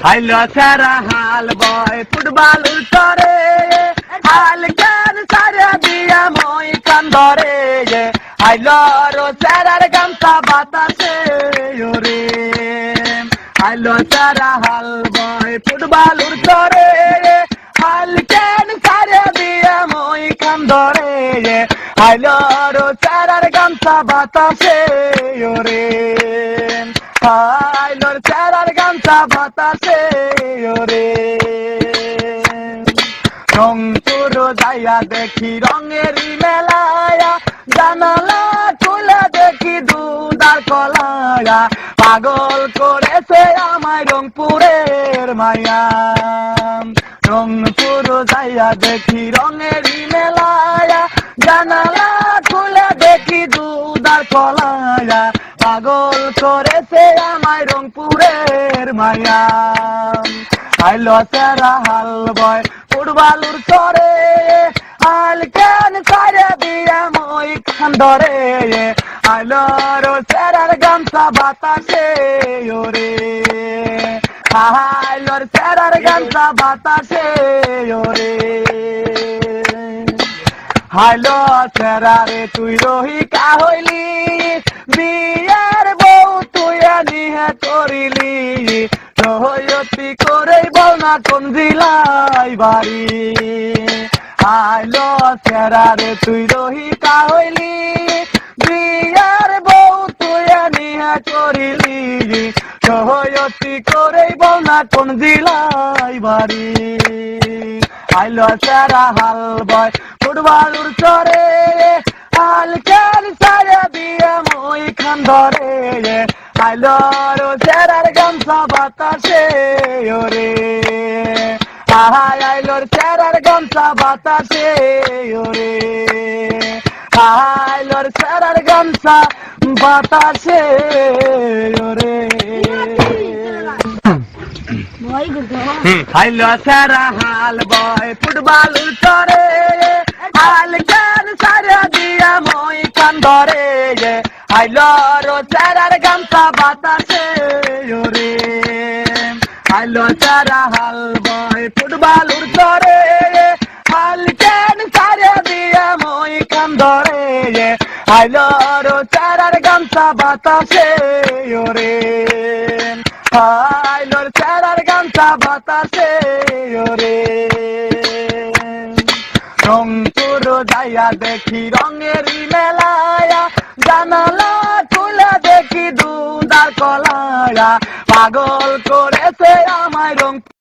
হাইলো সারা হাল বয় ফুটবল উল্টরে হাল গান সারা দিয়া মই কান্দরে হাইলো রো সারার গামছা বাতাসে ওরে হাইলো সারা হাল বয় ফুটবল উল্টরে হাল গান সারা দিয়া মই কান্দরে হাইলো রো সারার গামছা বাতাসে ওরে হাইলোর চারার গামছা বাতাসে ওরে রংপুর যাইয়া দেখি রঙেরই মেলায়া জানালা খুলে দেখি দুধার কলায়া পাগল করেছে আমায় রংপুরের মায়া রংপুর যাইয়া দেখি রঙেরই মেলায়া জানালা খুলে দেখি দুধার কলায়া পাগল করেছে আমায় রংপুরের মায়া আইলো সারা হাল বয় ফুটবলুর চরে হাল কেন সারে দিয়া মই খান্দরে আইলো রো সারার গামছা বাতাসে ওরে আইলোর সারার গামছা বাতাসে ওরে হাইলো সেরারে তুই রহিকা হইলি বিয়ার বউ তুই নিহে করিলি রহয়তি করে বল না কোন জিলাই বাড়ি হাইলো সেরারে তুই রহিকা হইলি বিয়ার বউ তুই নিহে করিলি রহয়তি করে বল না কোন জিলাই বাড়ি হাইলো সারা হাল বয় ফুটবলুর চরে হাল কেন সারা দিয়া মই খান্দরে হাইলো রো সারার গামছা বাতাসে ওরে হাইলোর সারার গামছা বাতাসে ওরে হাইলোর সারার গামছা বাতাসে ওরে হাইলো সারা হাল বয় ফুটবল চরে হাল গান সারা দিয়া মই কান্দরে হাইলো রো সারার গামছা বাতাসে ওরে হাইলো সারা হাল বয় ফুটবল চরে হাল গান সারা দিয়া মই কান্দরে হাইলো রো সারার গামছা বাতাসে ওরে হাইলোর সারার গামছা বাতাসে ওরে রংপুর যাইয়া দেখি রঙেরই মেলায়া জানালা খুলে দেখি দুধার কলায়া পাগল করেছে আমায় রংপুর